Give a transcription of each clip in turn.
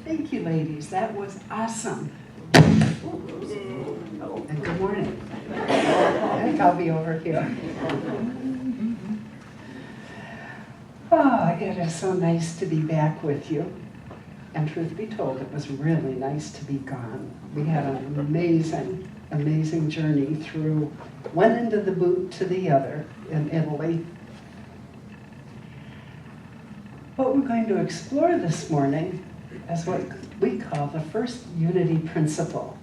Thank you, ladies. That was awesome. And good morning. I think I'll be over here. Oh, it is so nice to be back with you. And truth be told, it was really nice to be gone. We had an amazing, amazing journey through one end of the boot to the other in Italy. What we're going to explore this morning is what we call the first unity principle.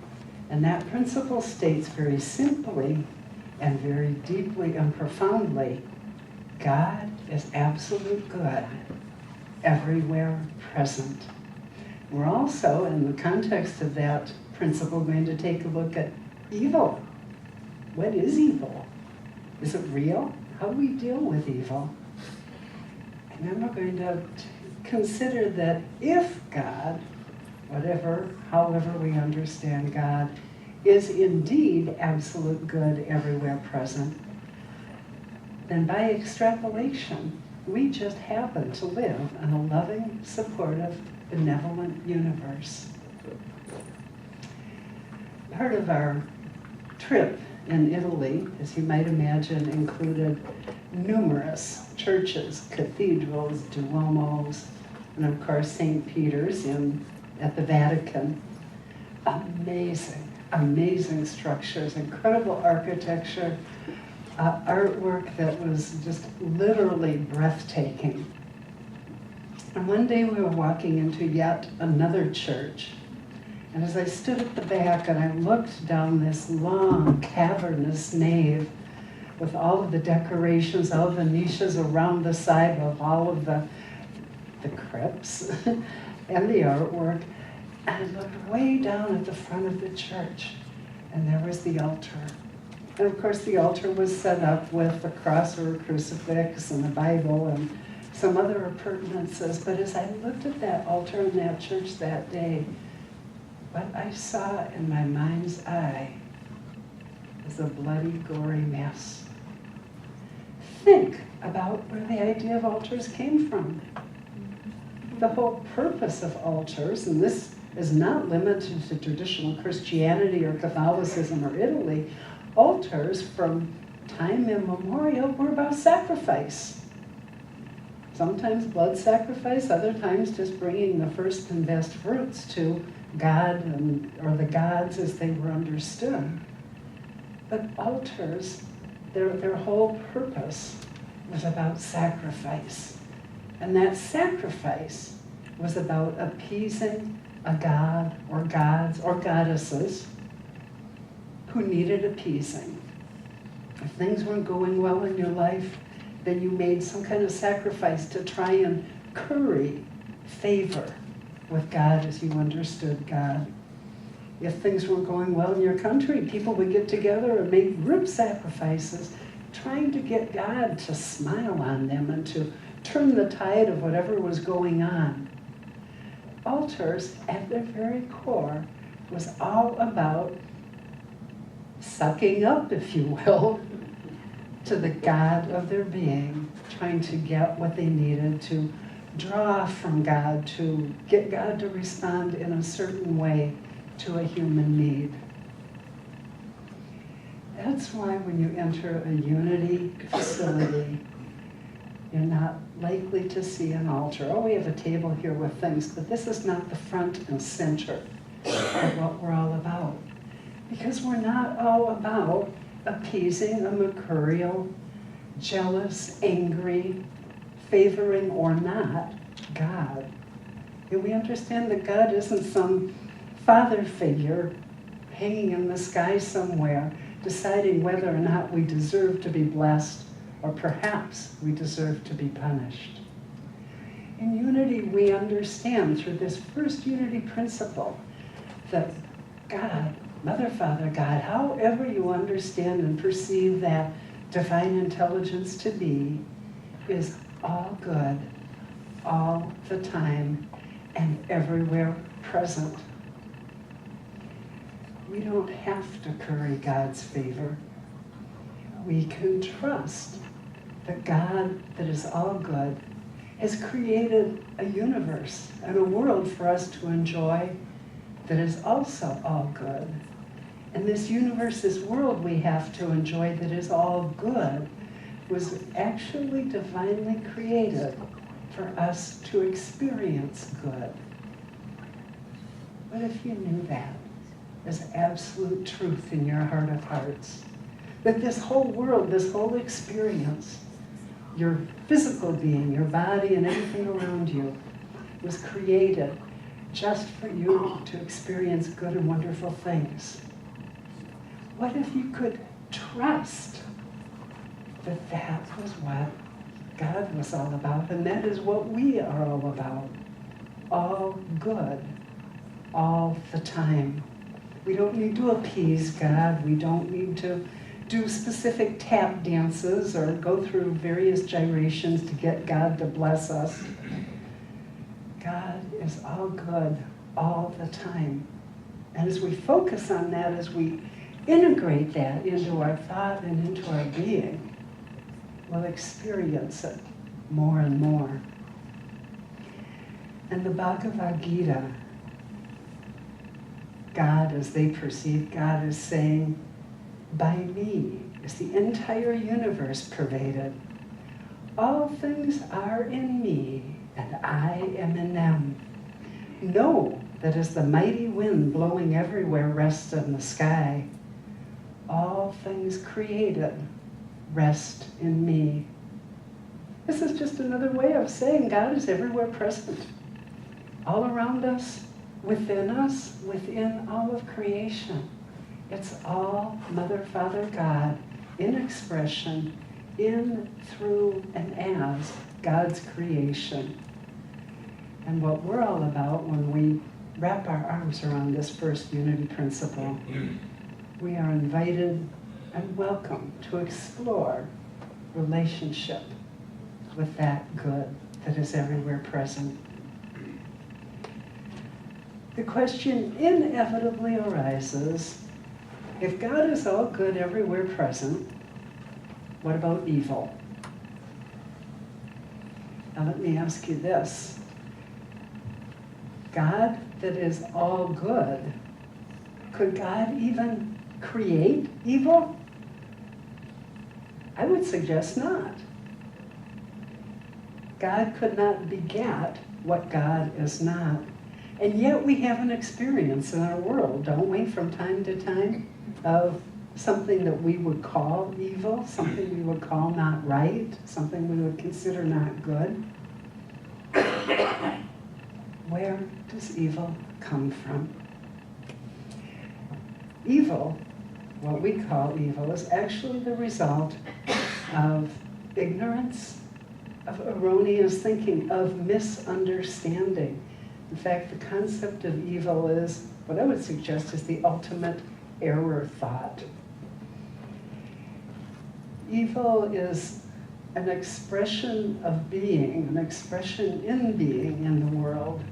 And that principle states very simply and very deeply and profoundly, God is absolute good, everywhere present. We're also, in the context of that principle, going to take a look at evil. What is evil? Is it real? How do we deal with evil? And then we're going to consider that if God, however we understand God, is indeed absolute good everywhere present, then by extrapolation, we just happen to live in a loving, supportive, benevolent universe. Part of our trip in Italy, as you might imagine, included numerous churches, cathedrals, duomos, and of course St. Peter's at the Vatican. Amazing, amazing structures, incredible architecture, artwork that was just literally breathtaking. And one day we were walking into yet another church, and as I stood at the back and I looked down this long, cavernous nave with all of the decorations, all of the niches around the side of all of the crypts and the artwork, and I looked way down at the front of the church, and there was the altar. And of course the altar was set up with a cross or a crucifix and a Bible and some other appurtenances. But as I looked at that altar in that church that day, what I saw in my mind's eye was a bloody, gory mess. Think about where the idea of altars came from. The whole purpose of altars, and this is not limited to traditional Christianity or Catholicism or Italy, altars from time immemorial were about sacrifice. Sometimes blood sacrifice, other times just bringing the first and best fruits to God or the gods as they were understood. But altars, their whole purpose was about sacrifice. And that sacrifice was about appeasing a god or gods or goddesses who needed appeasing. If things weren't going well in your life, then you made some kind of sacrifice to try and curry favor with God as you understood God. If things weren't going well in your country, people would get together and make group sacrifices, trying to get God to smile on them and to turn the tide of whatever was going on. Altars, at their very core, was all about sucking up, if you will, to the God of their being, trying to get what they needed, to draw from God, to get God to respond in a certain way to a human need. That's why when you enter a unity facility, you're not likely to see an altar. Oh, we have a table here with things, but this is not the front and center of what we're all about. Because we're not all about appeasing a mercurial, jealous, angry, favoring or not God. And we understand that God isn't some father figure hanging in the sky somewhere, deciding whether or not we deserve to be blessed, or perhaps we deserve to be punished. In unity, we understand through this first unity principle that God, Mother, Father, God, however you understand and perceive that divine intelligence to be, is all good, all the time, and everywhere present. We don't have to curry God's favor. We can trust that God that is all good has created a universe and a world for us to enjoy that is also all good. And this universe, this world we have to enjoy that is all good, was actually divinely created for us to experience good. What if you knew that as absolute truth in your heart of hearts? That this whole world, this whole experience, your physical being, your body, and everything around you was created just for you to experience good and wonderful things. What if you could trust that that was what God was all about, and that is what we are all about? All good, all the time. We don't need to appease God. We don't need to do specific tap dances or go through various gyrations to get God to bless us. God is all good all the time. And as we focus on that, as we integrate that into our thought and into our being, we'll experience it more and more. And the Bhagavad Gita, God, as they perceive God, is saying, by me is the entire universe pervaded. All things are in me, and I am in them. Know that as the mighty wind blowing everywhere rests in the sky, all things created rest in me. This is just another way of saying God is everywhere present, all around us, within all of creation. It's all Mother, Father, God in expression, in, through, and as God's creation. And what we're all about when we wrap our arms around this first unity principle, we are invited and welcome to explore relationship with that good that is everywhere present. The question inevitably arises, if God is all good everywhere present, what about evil? Now let me ask you this. God that is all good, could God even create evil? I would suggest not. God could not beget what God is not. And yet we have an experience in our world, don't we, from time to time, of something that we would call evil, something we would call not right, something we would consider not good. Where does evil come from? Evil, what we call evil, is actually the result of ignorance, of erroneous thinking, of misunderstanding. In fact, the concept of evil is, what I would suggest, is the ultimate error thought. Evil is an expression of being, an expression in being in the world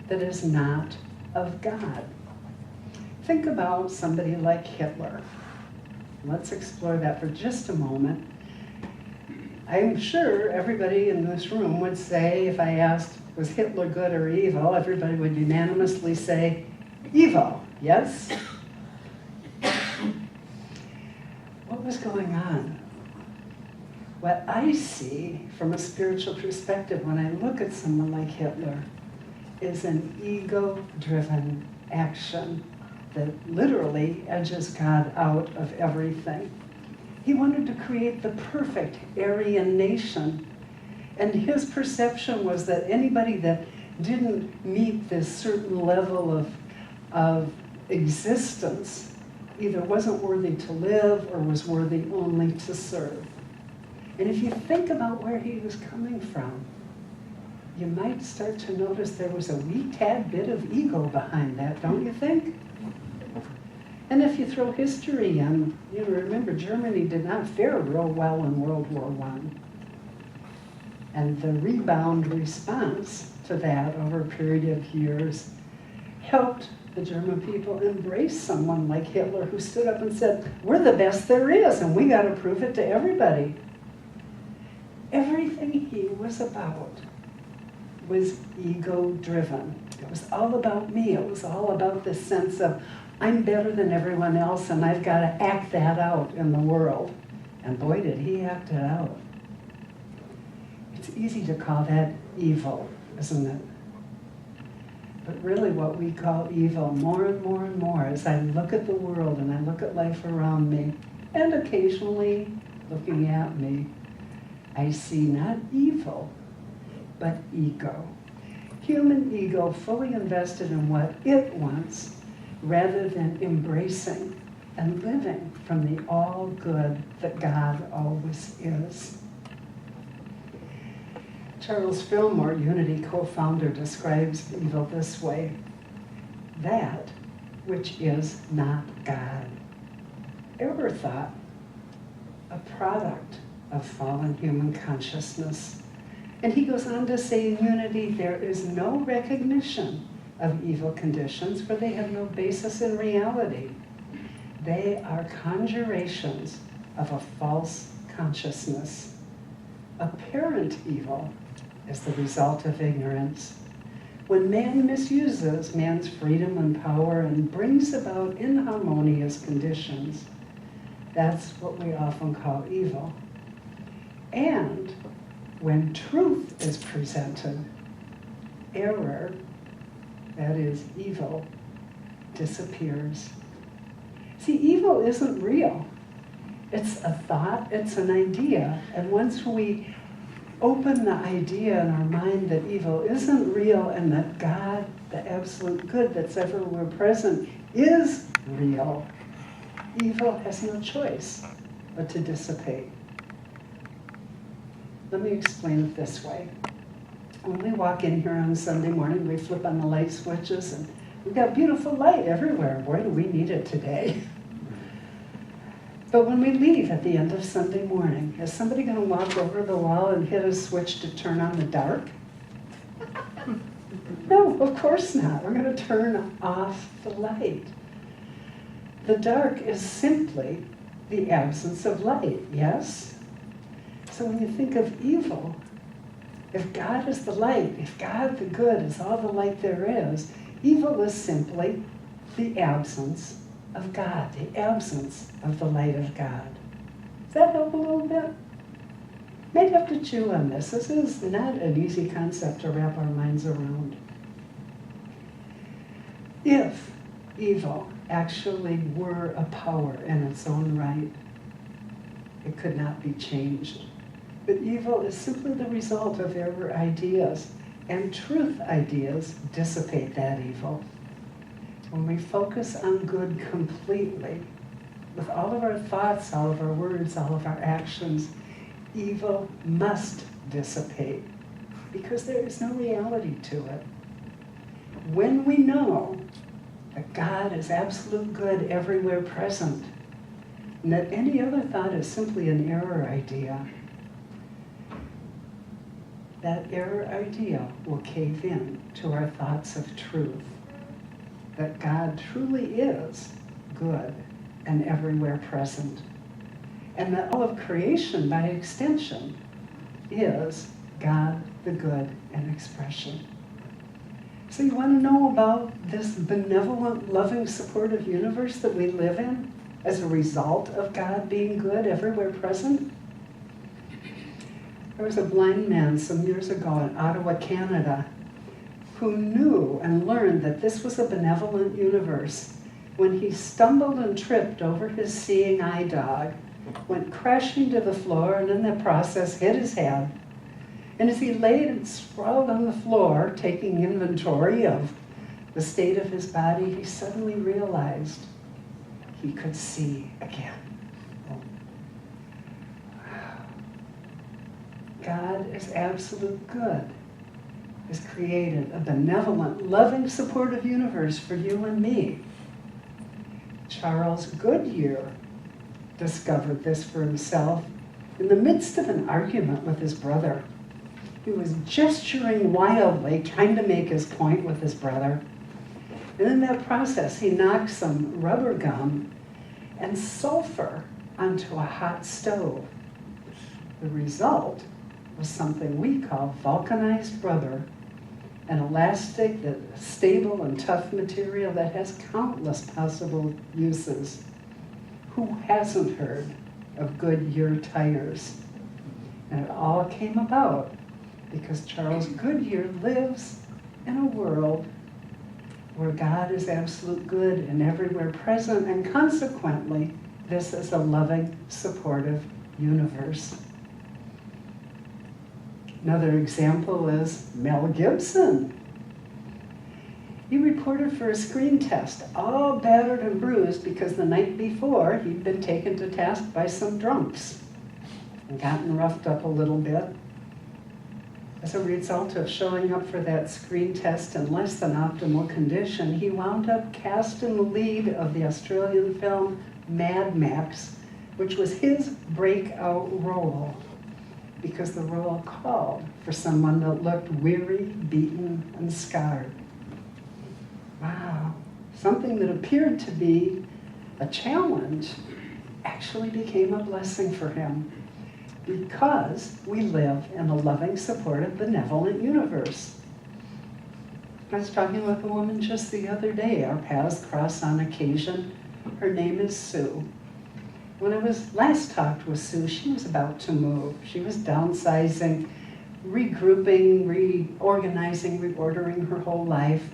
that is not of God. Think about somebody like Hitler. Let's explore that for just a moment. I'm sure everybody in this room would say, if I asked, was Hitler good or evil, everybody would unanimously say, evil, yes? What was going on? What I see from a spiritual perspective when I look at someone like Hitler is an ego-driven action that literally edges God out of everything. He wanted to create the perfect Aryan nation. And his perception was that anybody that didn't meet this certain level of existence either wasn't worthy to live or was worthy only to serve. And if you think about where he was coming from, you might start to notice there was a wee tad bit of ego behind that, don't you think? And if you throw history in, you remember Germany did not fare real well in World War I. And the rebound response to that over a period of years helped the German people embrace someone like Hitler, who stood up and said, we're the best there is, and we got to prove it to everybody. Everything he was about was ego-driven. It was all about me. It was all about this sense of, I'm better than everyone else and I've got to act that out in the world. And boy, did he act it out. It's easy to call that evil, isn't it? But really what we call evil, more and more and more, as I look at the world and I look at life around me, and occasionally looking at me, I see not evil, but ego. Human ego fully invested in what it wants, rather than embracing and living from the all good that God always is. Charles Fillmore, Unity co-founder, describes evil this way: that which is not God. Error thought, a product of fallen human consciousness. And he goes on to say, in Unity, there is no recognition of evil conditions, for they have no basis in reality. They are conjurations of a false consciousness. Apparent evil is the result of ignorance. When man misuses man's freedom and power and brings about inharmonious conditions, that's what we often call evil. And when truth is presented, error, that is evil, disappears. See, evil isn't real. It's a thought, it's an idea, and once we open the idea in our mind that evil isn't real and that God, the absolute good that's everywhere present, is real, evil has no choice but to dissipate. Let me explain it this way. When we walk in here on Sunday morning, we flip on the light switches and we've got beautiful light everywhere. Boy, do we need it today. But when we leave at the end of Sunday morning, is somebody going to walk over the wall and hit a switch to turn on the dark? No, of course not. We're going to turn off the light. The dark is simply the absence of light, yes? So when you think of evil, if God is the light, if God the good is all the light there is, evil is simply the absence of God, the absence of the light of God. Does that help a little bit? Might have to chew on this. This is not an easy concept to wrap our minds around. If evil actually were a power in its own right, it could not be changed. But evil is simply the result of error ideas, and truth ideas dissipate that evil. When we focus on good completely, with all of our thoughts, all of our words, all of our actions, evil must dissipate, because there is no reality to it. When we know that God is absolute good everywhere present, and that any other thought is simply an error idea, that error idea will cave in to our thoughts of truth, that God truly is good and everywhere present, and that all of creation, by extension, is God the good in expression. So you want to know about this benevolent, loving, supportive universe that we live in as a result of God being good everywhere present? There was a blind man some years ago in Ottawa, Canada, who knew and learned that this was a benevolent universe when he stumbled and tripped over his seeing eye dog, went crashing to the floor, and in that process hit his head. And as he laid and sprawled on the floor, taking inventory of the state of his body, he suddenly realized he could see again. God is absolute good, has created a benevolent, loving, supportive universe for you and me. Charles Goodyear discovered this for himself in the midst of an argument with his brother. He was gesturing wildly, trying to make his point with his brother. And in that process, he knocked some rubber gum and sulfur onto a hot stove. The result was something we call vulcanized rubber an elastic, stable and tough material that has countless possible uses. Who hasn't heard of Goodyear tires? And it all came about because Charles Goodyear lives in a world where God is absolute good and everywhere present, and consequently, this is a loving, supportive universe. Another example is Mel Gibson. He reported for a screen test, all battered and bruised because the night before he'd been taken to task by some drunks and gotten roughed up a little bit. As a result of showing up for that screen test in less than optimal condition, he wound up cast in the lead of the Australian film Mad Max, which was his breakout role, because the role called for someone that looked weary, beaten, and scarred. Wow, something that appeared to be a challenge actually became a blessing for him, because we live in a loving, supportive, benevolent universe. I was talking with a woman just the other day. Our paths cross on occasion. Her name is Sue. When I was last talked with Sue, she was about to move. She was downsizing, regrouping, reorganizing, reordering her whole life,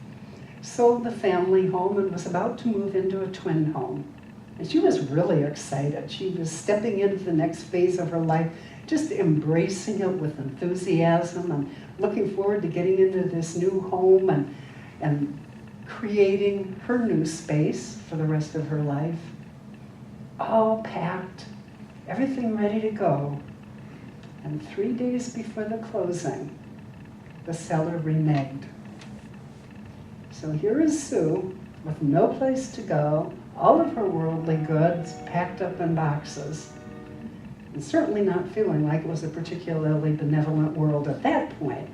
sold the family home and was about to move into a twin home. And she was really excited. She was stepping into the next phase of her life, just embracing it with enthusiasm and looking forward to getting into this new home and creating her new space for the rest of her life. All packed, everything ready to go. And 3 days before the closing, the seller reneged. So here is Sue with no place to go, all of her worldly goods packed up in boxes, and certainly not feeling like it was a particularly benevolent world at that point.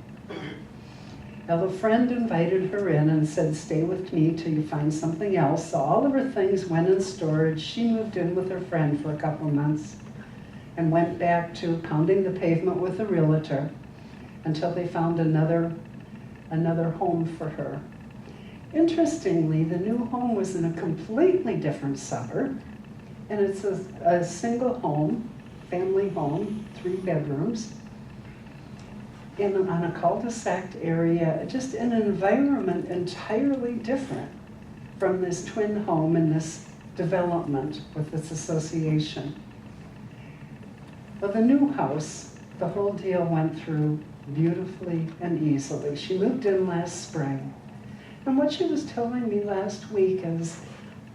Well, a friend invited her in and said, "Stay with me till you find something else." So all of her things went in storage. She moved in with her friend for a couple of months and went back to pounding the pavement with a realtor until they found another home for her. Interestingly, the new home was in a completely different suburb, and it's a single home, family home, 3 bedrooms, on a cul-de-sac area, just in an environment entirely different from this twin home and this development with this association. Well, the new house, the whole deal went through beautifully and easily. She moved in last spring. And what she was telling me last week is,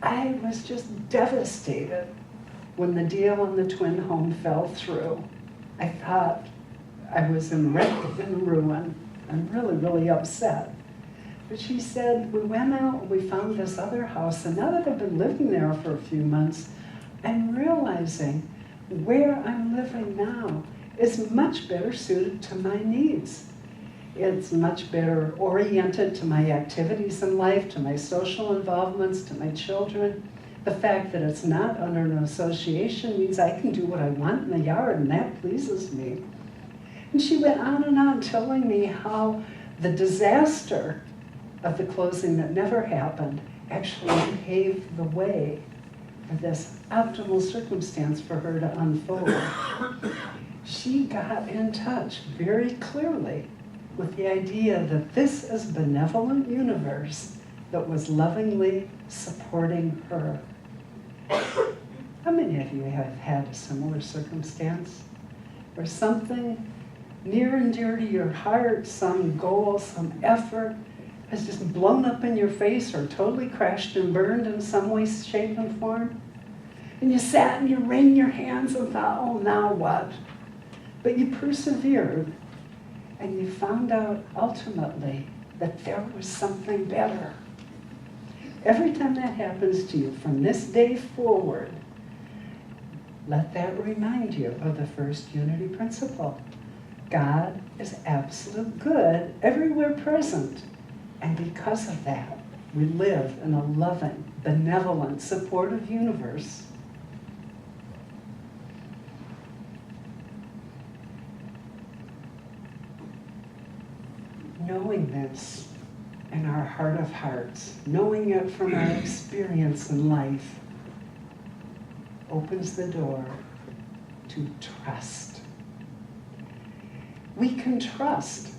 I was just devastated when the deal on the twin home fell through. I thought I was in wreck and ruin. I'm really, really upset. But she said, we went out, we found this other house, and now that I've been living there for a few months, I'm realizing where I'm living now is much better suited to my needs. It's much better oriented to my activities in life, to my social involvements, to my children. The fact that it's not under an association means I can do what I want in the yard, and that pleases me. And she went on telling me how the disaster of the closing that never happened actually paved the way for this optimal circumstance for her to unfold. She got in touch very clearly with the idea that this is a benevolent universe that was lovingly supporting her. How many of you have had a similar circumstance where something near and dear to your heart, some goal, some effort, has just blown up in your face or totally crashed and burned in some way, shape, and form? And you sat and you wring your hands and thought, oh, now what? But you persevered, and you found out ultimately that there was something better. Every time that happens to you from this day forward, let that remind you of the first unity principle. God is absolute good, everywhere present. And because of that, we live in a loving, benevolent, supportive universe. knowing this in our heart of hearts, knowing it from our experience in life, opens the door to trust. We can trust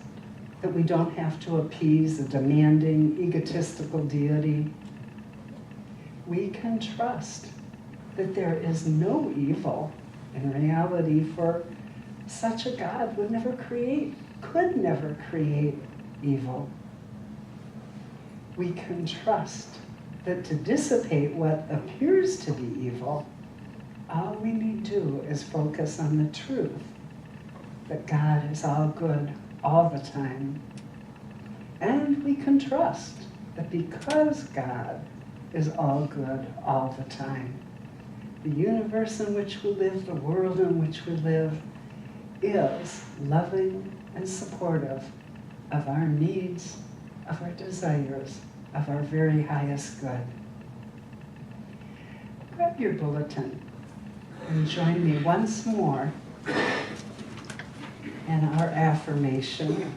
that we don't have to appease a demanding, egotistical deity. We can trust that there is no evil in reality, for such a God could never create evil. We can trust that to dissipate what appears to be evil, all we need to do is focus on the truth that God is all good all the time. And we can trust that because God is all good all the time, the universe in which we live, the world in which we live, is loving and supportive of our needs, of our desires, of our very highest good. Grab your bulletin and join me once more in our affirmation.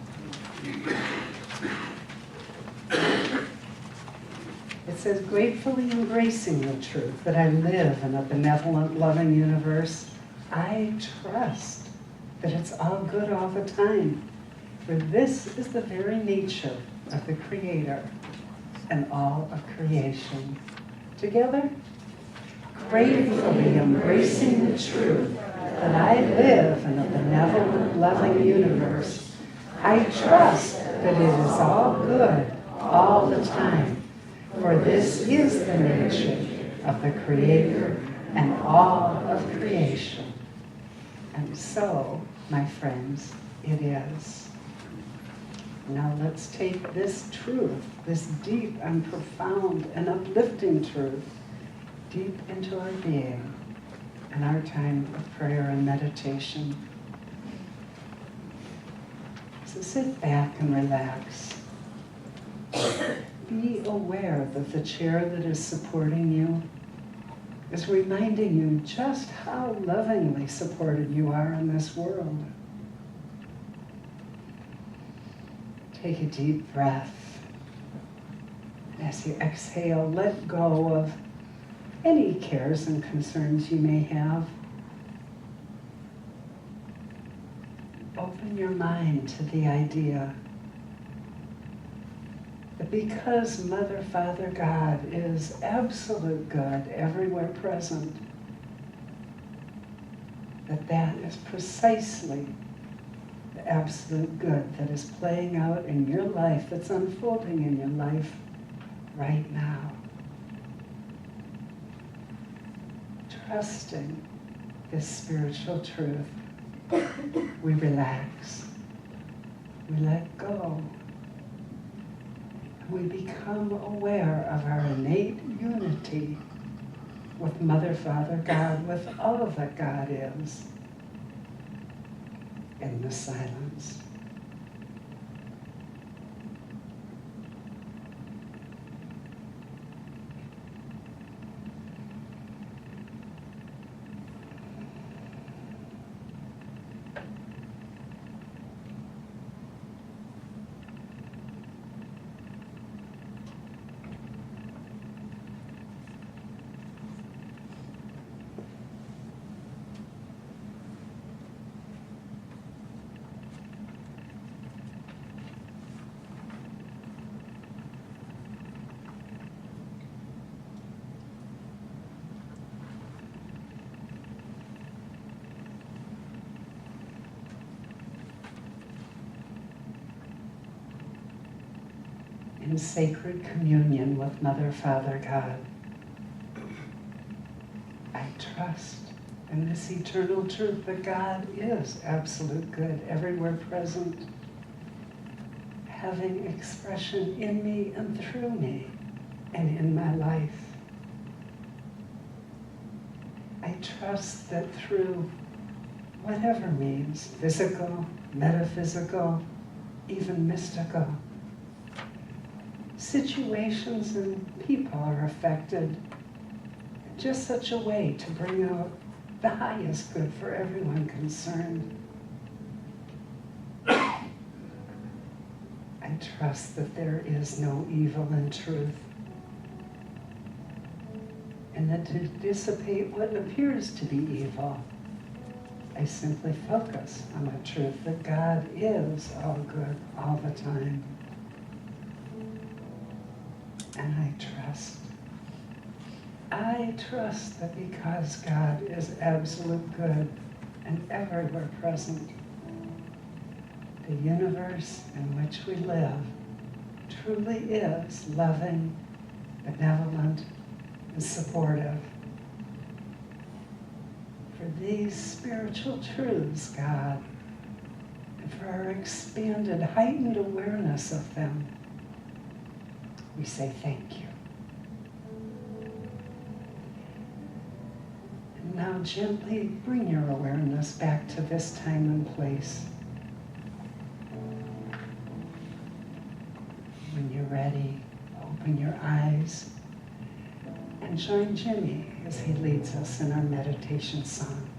It says, gratefully embracing the truth that I live in a benevolent, loving universe, I trust that it's all good all the time, for this is the very nature of the Creator and all of creation. Together, gratefully embracing the truth that I live in a benevolent, loving universe, I trust that it is all good all the time, for this is the nature of the Creator and all of creation. And so, my friends, it is. Now let's take this truth, this deep and profound and uplifting truth, deep into our being and our time of prayer and meditation. So sit back and relax. Be aware that the chair that is supporting you is reminding you just how lovingly supported you are in this world. Take a deep breath. As you exhale, let go of any cares and concerns you may have. Open your mind to the idea that because Mother, Father, God is absolute good, everywhere present, that is precisely the absolute good that is playing out in your life, that's unfolding in your life right now. Trusting this spiritual truth, we relax, we let go, and we become aware of our innate unity with Mother, Father, God, with all that God is in the silence. In sacred communion with Mother, Father, God, I trust in this eternal truth that God is absolute good, everywhere present, having expression in me and through me and in my life. I trust that through whatever means, physical, metaphysical, even mystical, situations and people are affected in just such a way to bring out the highest good for everyone concerned. I trust that there is no evil in truth. And that to dissipate what appears to be evil, I simply focus on the truth that God is all good all the time. And I trust. I trust that because God is absolute good and everywhere present, the universe in which we live truly is loving, benevolent, and supportive. For these spiritual truths, God, and for our expanded, heightened awareness of them, we say thank you. And now gently bring your awareness back to this time and place. When you're ready, open your eyes and join Jimmy as he leads us in our meditation song.